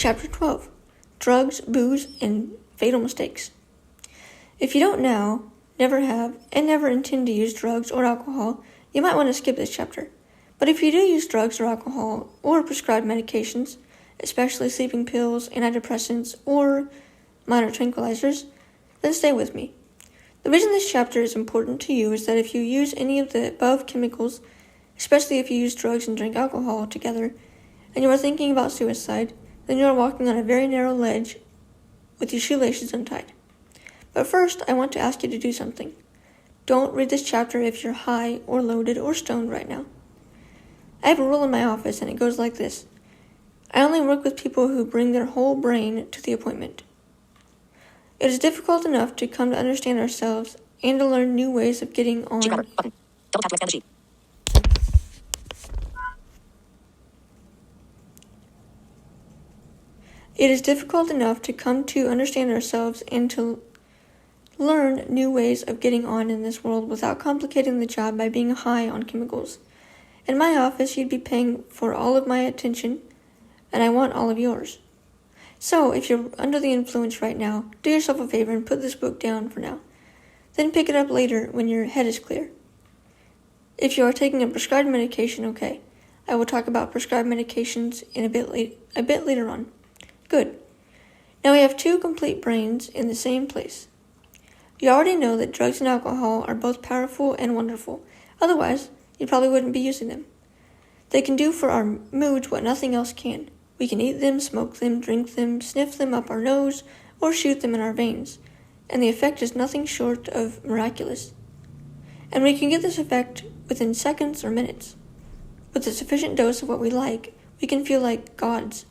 Chapter 12. Drugs, Booze, and Fatal Mistakes. If you don't now, never have, and never intend to use drugs or alcohol, you might want to skip this chapter. But if you do use drugs or alcohol or prescribed medications, especially sleeping pills, antidepressants, or minor tranquilizers, then stay with me. The reason this chapter is important to you is that if you use any of the above chemicals, especially if you use drugs and drink alcohol together, and you are thinking about suicide, then you are walking on a very narrow ledge with your shoelaces untied. But first, I want to ask you to do something. Don't read this chapter if you're high or loaded or stoned right now. I have a rule in my office, and it goes like this. I only work with people who bring their whole brain to the appointment. It is difficult enough to come to understand ourselves and to learn new ways of getting on. Button. Double tap to expand the sheet. It is difficult enough to come to understand ourselves and to learn new ways of getting on in this world without complicating the job by being high on chemicals. In my office, you'd be paying for all of my attention, and I want all of yours. So, if you're under the influence right now, do yourself a favor and put this book down for now. Then pick it up later when your head is clear. If you are taking a prescribed medication, okay. I will talk about prescribed medications in a bit later on. Good. Now we have two complete brains in the same place. You already know that drugs and alcohol are both powerful and wonderful. Otherwise, you probably wouldn't be using them. They can do for our moods what nothing else can. We can eat them, smoke them, drink them, sniff them up our nose, or shoot them in our veins, and the effect is nothing short of miraculous. And we can get this effect within seconds or minutes. With a sufficient dose of what we like, we can feel like gods.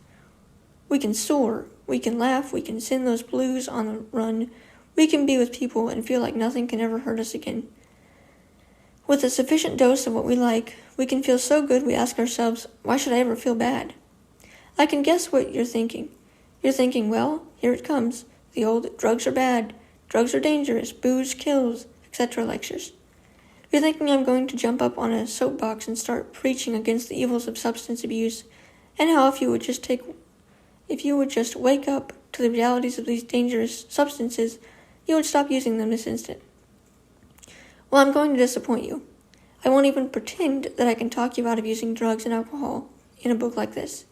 We can soar, we can laugh, we can send those blues on the run, we can be with people and feel like nothing can ever hurt us again. With a sufficient dose of what we like, we can feel so good we ask ourselves, why should I ever feel bad? I can guess what you're thinking. You're thinking, well, here it comes, the old drugs are bad, drugs are dangerous, booze kills, etc. lectures. You're thinking I'm going to jump up on a soapbox and start preaching against the evils of substance abuse, and how if you would just wake up to the realities of these dangerous substances, you would stop using them this instant. Well, I'm going to disappoint you. I won't even pretend that I can talk you out of using drugs and alcohol in a book like this.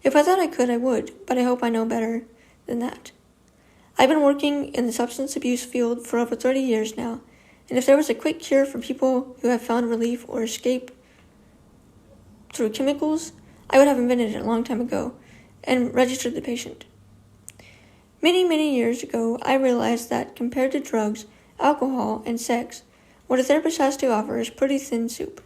If I thought I could, I would, but I hope I know better than that. I've been working in the substance abuse field for over 30 years now, and if there was a quick cure for people who have found relief or escape through chemicals, I would have invented it a long time ago and registered the patient. Many, many years ago, I realized that compared to drugs, alcohol, and sex, what a therapist has to offer is pretty thin soup.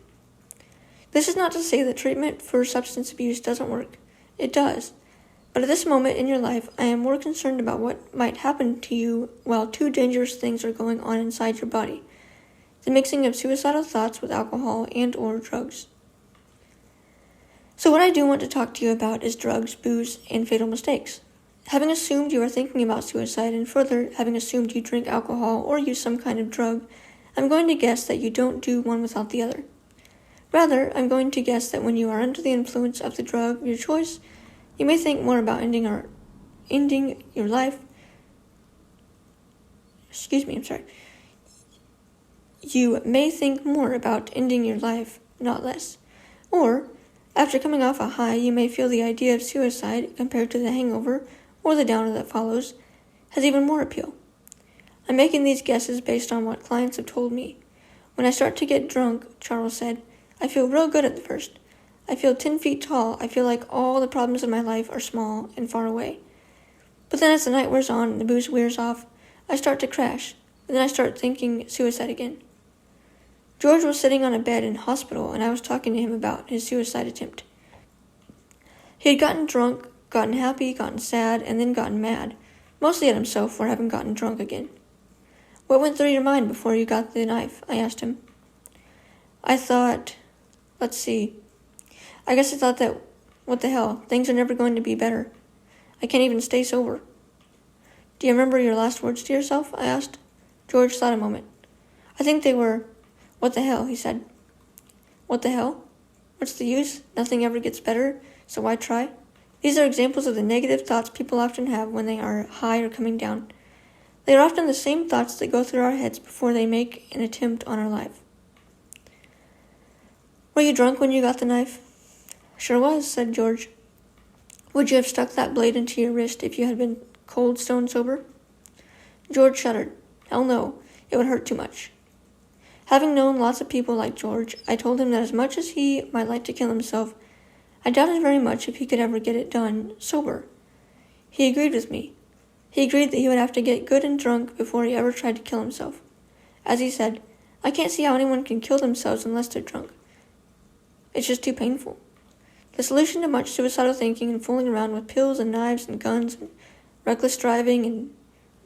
This is not to say that treatment for substance abuse doesn't work. It does. But at this moment in your life, I am more concerned about what might happen to you while two dangerous things are going on inside your body. The mixing of suicidal thoughts with alcohol and or drugs. So what I do want to talk to you about is drugs, booze, and fatal mistakes. Having assumed you are thinking about suicide, and further, having assumed you drink alcohol or use some kind of drug, I'm going to guess that you don't do one without the other. Rather, I'm going to guess that when you are under the influence of the drug of your choice, you may think more about ending your life. You may think more about ending your life, not less. Or, after coming off a high, you may feel the idea of suicide, compared to the hangover or the downer that follows, has even more appeal. I'm making these guesses based on what clients have told me. When I start to get drunk, Charles said, I feel real good at the first. I feel 10 feet tall. I feel like all the problems of my life are small and far away. But then as the night wears on and the booze wears off, I start to crash, and then I start thinking suicide again. George was sitting on a bed in hospital, and I was talking to him about his suicide attempt. He had gotten drunk, gotten happy, gotten sad, and then gotten mad, mostly at himself for having gotten drunk again. What went through your mind before you got the knife? I asked him. I guess I thought that, what the hell, things are never going to be better. I can't even stay sober. Do you remember your last words to yourself? I asked. George thought a moment. I think they were, what the hell, he said. What the hell? What's the use? Nothing ever gets better, so why try? These are examples of the negative thoughts people often have when they are high or coming down. They are often the same thoughts that go through our heads before they make an attempt on our life. Were you drunk when you got the knife? Sure was, said George. Would you have stuck that blade into your wrist if you had been cold stone sober? George shuddered. Hell no, it would hurt too much. Having known lots of people like George, I told him that as much as he might like to kill himself, I doubted very much if he could ever get it done sober. He agreed with me. He agreed that he would have to get good and drunk before he ever tried to kill himself. As he said, I can't see how anyone can kill themselves unless they're drunk. It's just too painful. The solution to much suicidal thinking and fooling around with pills and knives and guns and reckless driving and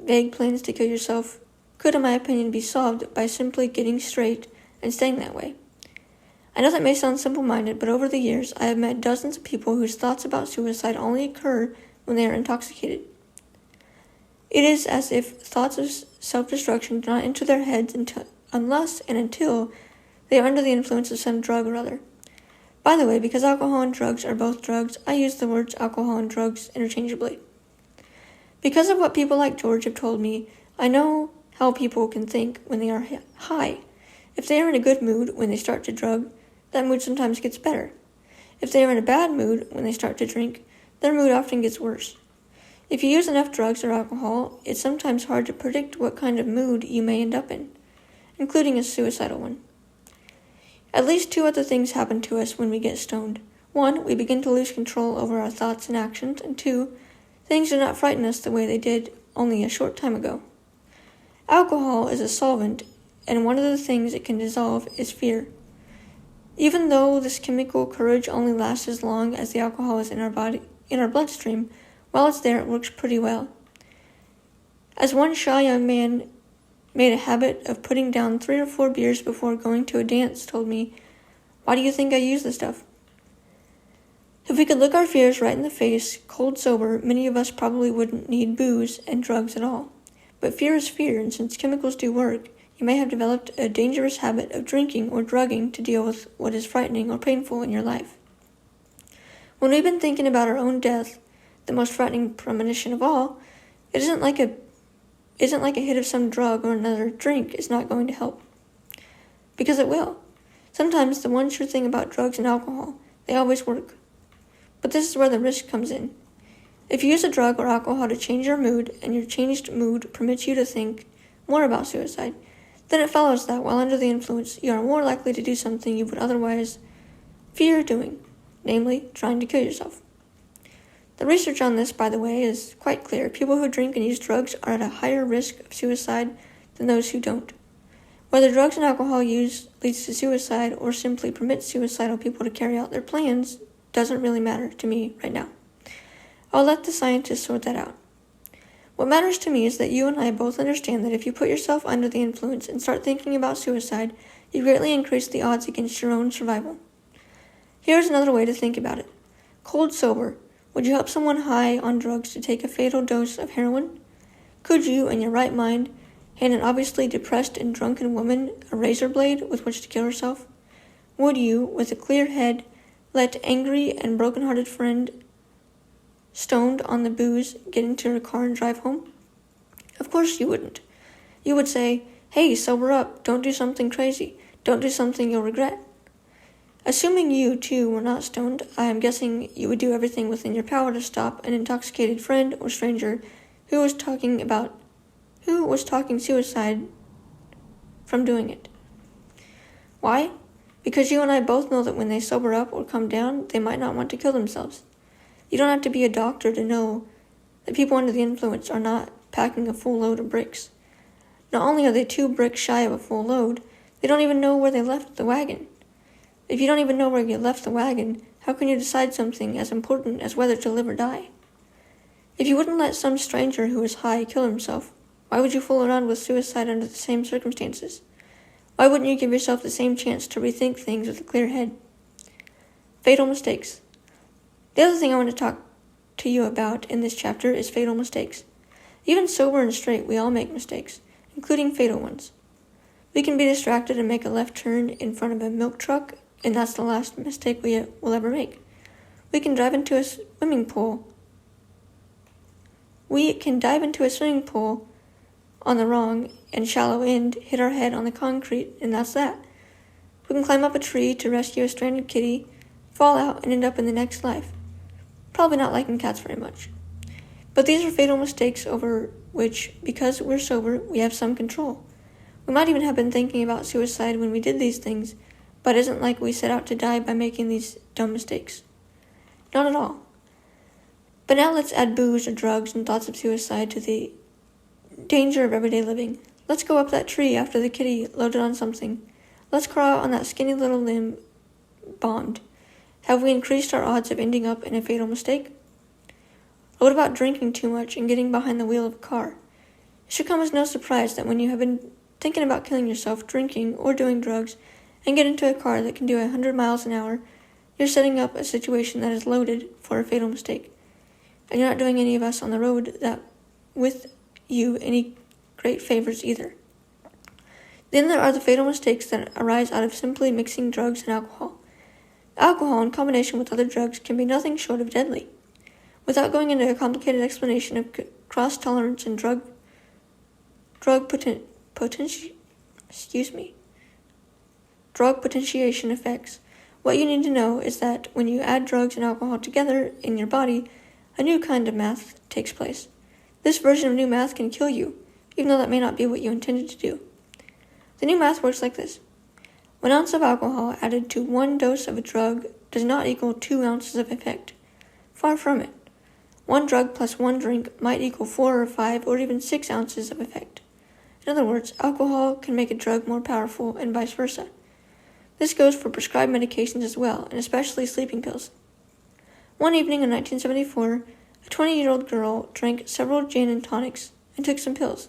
vague plans to kill yourself could, in my opinion, be solved by simply getting straight and staying that way. I know that may sound simple-minded, but over the years I have met dozens of people whose thoughts about suicide only occur when they are intoxicated. It is as if thoughts of self-destruction do not enter their heads unless and until they are under the influence of some drug or other. By the way, because alcohol and drugs are both drugs, I use the words alcohol and drugs interchangeably. Because of what people like George have told me, I know how people can think when they are high. If they are in a good mood when they start to drug, that mood sometimes gets better. If they are in a bad mood when they start to drink, their mood often gets worse. If you use enough drugs or alcohol, it's sometimes hard to predict what kind of mood you may end up in, including a suicidal one. At least two other things happen to us when we get stoned. One, we begin to lose control over our thoughts and actions, and two, things do not frighten us the way they did only a short time ago. Alcohol is a solvent, and one of the things it can dissolve is fear. Even though this chemical courage only lasts as long as the alcohol is in our bloodstream, while it's there, it works pretty well. As one shy young man made a habit of putting down 3 or 4 beers before going to a dance told me, "Why do you think I use this stuff?" If we could look our fears right in the face, cold sober, many of us probably wouldn't need booze and drugs at all. But fear is fear, and since chemicals do work, you may have developed a dangerous habit of drinking or drugging to deal with what is frightening or painful in your life. When we've been thinking about our own death, the most frightening premonition of all, it isn't like a hit of some drug or another drink is not going to help. Because it will. Sometimes the one sure thing about drugs and alcohol, they always work. But this is where the risk comes in. If you use a drug or alcohol to change your mood, and your changed mood permits you to think more about suicide, then it follows that while under the influence, you are more likely to do something you would otherwise fear doing, namely, trying to kill yourself. The research on this, by the way, is quite clear. People who drink and use drugs are at a higher risk of suicide than those who don't. Whether drugs and alcohol use leads to suicide or simply permits suicidal people to carry out their plans doesn't really matter to me right now. I'll let the scientists sort that out. What matters to me is that you and I both understand that if you put yourself under the influence and start thinking about suicide, you greatly increase the odds against your own survival. Here's another way to think about it. Cold sober. Would you help someone high on drugs to take a fatal dose of heroin? Could you, in your right mind, hand an obviously depressed and drunken woman a razor blade with which to kill herself? Would you, with a clear head, let angry and broken-hearted friend stoned on the booze get into her car and drive home? Of course you wouldn't. You would say, "Hey, sober up, don't do something crazy, don't do something you'll regret." Assuming you, too, were not stoned, I am guessing you would do everything within your power to stop an intoxicated friend or stranger who was talking suicide from doing it. Why? Because you and I both know that when they sober up or come down, they might not want to kill themselves. You don't have to be a doctor to know that people under the influence are not packing a full load of bricks. Not only are they 2 bricks shy of a full load, they don't even know where they left the wagon. If you don't even know where you left the wagon, how can you decide something as important as whether to live or die? If you wouldn't let some stranger who is high kill himself, why would you fool around with suicide under the same circumstances? Why wouldn't you give yourself the same chance to rethink things with a clear head? Fatal mistakes. The other thing I want to talk to you about in this chapter is fatal mistakes. Even sober and straight, we all make mistakes, including fatal ones. We can be distracted and make a left turn in front of a milk truck, and that's the last mistake we will ever make. We can dive into a swimming pool. On the wrong and shallow end, hit our head on the concrete, and that's that. We can climb up a tree to rescue a stranded kitty, fall out, and end up in the next life. Probably not liking cats very much. But these are fatal mistakes over which, because we're sober, we have some control. We might even have been thinking about suicide when we did these things, but it isn't like we set out to die by making these dumb mistakes. Not at all. But now let's add booze or drugs and thoughts of suicide to the danger of everyday living. Let's go up that tree after the kitty loaded on something. Let's crawl out on that skinny little limb bombed. Have we increased our odds of ending up in a fatal mistake? Or what about drinking too much and getting behind the wheel of a car? It should come as no surprise that when you have been thinking about killing yourself, drinking, or doing drugs, and get into a car that can do 100 miles an hour, you're setting up a situation that is loaded for a fatal mistake. And you're not doing any of us on the road that with you any great favors either. Then there are the fatal mistakes that arise out of simply mixing drugs and alcohol. Alcohol in combination with other drugs can be nothing short of deadly. Without going into a complicated explanation of cross-tolerance and drug potentiation effects, what you need to know is that when you add drugs and alcohol together in your body, a new kind of math takes place. This version of new math can kill you, even though that may not be what you intended to do. The new math works like this. 1 ounce of alcohol added to 1 dose of a drug does not equal 2 ounces of effect. Far from it. 1 drug plus 1 drink might equal 4 or 5 or even 6 ounces of effect. In other words, alcohol can make a drug more powerful and vice versa. This goes for prescribed medications as well, and especially sleeping pills. One evening in 1974, a 20-year-old girl drank several gin and tonics and took some pills.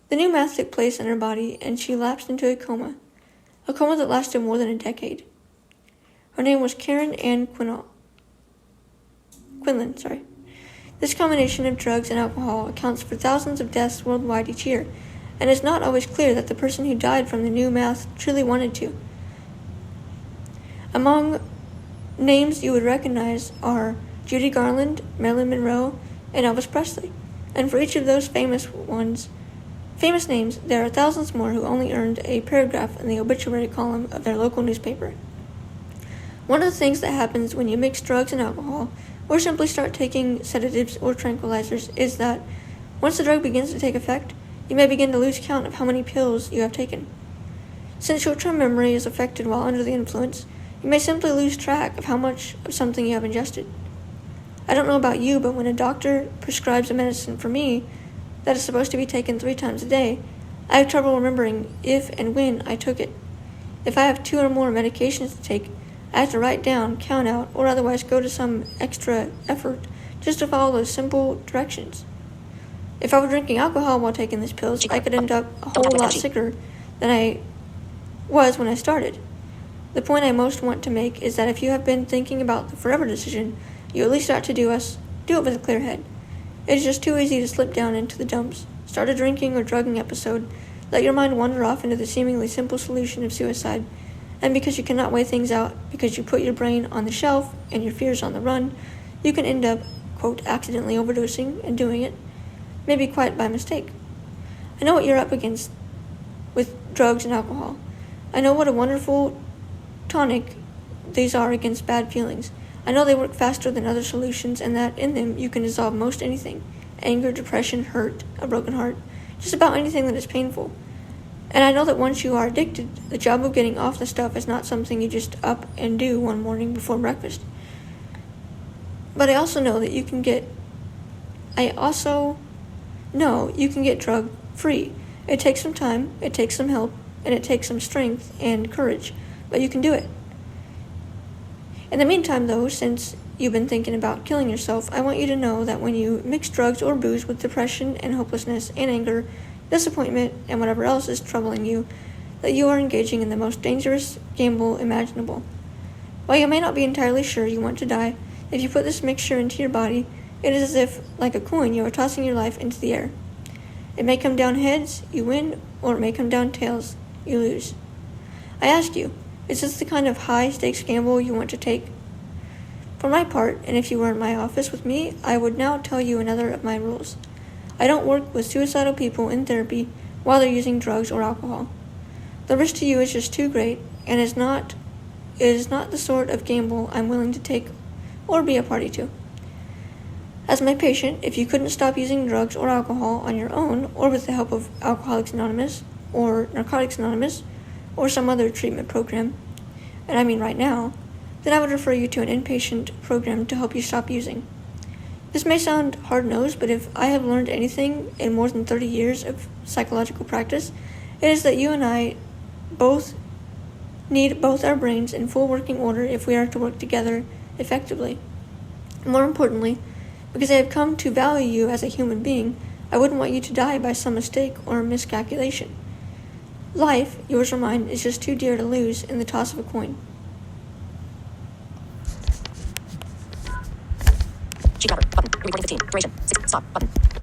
The new math took place in her body, and she lapsed into a coma that lasted more than a decade. Her name was Karen Ann Quinlan. This combination of drugs and alcohol accounts for thousands of deaths worldwide each year, and it's not always clear that the person who died from the new math truly wanted to. Among names you would recognize are Judy Garland, Marilyn Monroe, and Elvis Presley. And for each of those famous names, there are thousands more who only earned a paragraph in the obituary column of their local newspaper. One of the things that happens when you mix drugs and alcohol, or simply start taking sedatives or tranquilizers, is that once the drug begins to take effect, you may begin to lose count of how many pills you have taken. Since short-term memory is affected while under the influence, you may simply lose track of how much of something you have ingested. I don't know about you, but when a doctor prescribes a medicine for me that is supposed to be taken 3 times a day, I have trouble remembering if and when I took it. If I have 2 or more medications to take, I have to write down, count out, or otherwise go to some extra effort just to follow those simple directions. If I were drinking alcohol while taking these pills, I could end up a whole lot sicker than I was when I started. The point I most want to make is that if you have been thinking about the forever decision, you at least ought to do it with a clear head. It is just too easy to slip down into the dumps, start a drinking or drugging episode, let your mind wander off into the seemingly simple solution of suicide, and because you cannot weigh things out, because you put your brain on the shelf and your fears on the run, you can end up, quote, accidentally overdosing and doing it, maybe quite by mistake. I know what you're up against with drugs and alcohol. I know what a wonderful tonic these are against bad feelings. I know they work faster than other solutions, and that in them you can dissolve most anything. Anger, depression, hurt, a broken heart, just about anything that is painful. And I know that once you are addicted, the job of getting off the stuff is not something you just up and do one morning before breakfast. But I also know that you can get drug free. It takes some time, it takes some help, and it takes some strength and courage, but you can do it. In the meantime, though, since you've been thinking about killing yourself, I want you to know that when you mix drugs or booze with depression and hopelessness and anger, disappointment, and whatever else is troubling you, that you are engaging in the most dangerous gamble imaginable. While you may not be entirely sure you want to die, if you put this mixture into your body, it is as if, like a coin, you are tossing your life into the air. It may come down heads, you win, or it may come down tails, you lose. I ask you, is this the kind of high-stakes gamble you want to take? For my part, and if you were in my office with me, I would now tell you another of my rules. I don't work with suicidal people in therapy while they're using drugs or alcohol. The risk to you is just too great, and it is not the sort of gamble I'm willing to take or be a party to. As my patient, if you couldn't stop using drugs or alcohol on your own or with the help of Alcoholics Anonymous or Narcotics Anonymous or some other treatment program, and I mean right now, then I would refer you to an inpatient program to help you stop using. This may sound hard-nosed, but if I have learned anything in more than 30 years of psychological practice, it is that you and I both need both our brains in full working order if we are to work together effectively. More importantly, because I have come to value you as a human being, I wouldn't want you to die by some mistake or miscalculation. Life, yours or mine, is just too dear to lose in the toss of a coin. Sheet cover. Button. Recording 15. Duration. 6. Stop. Button.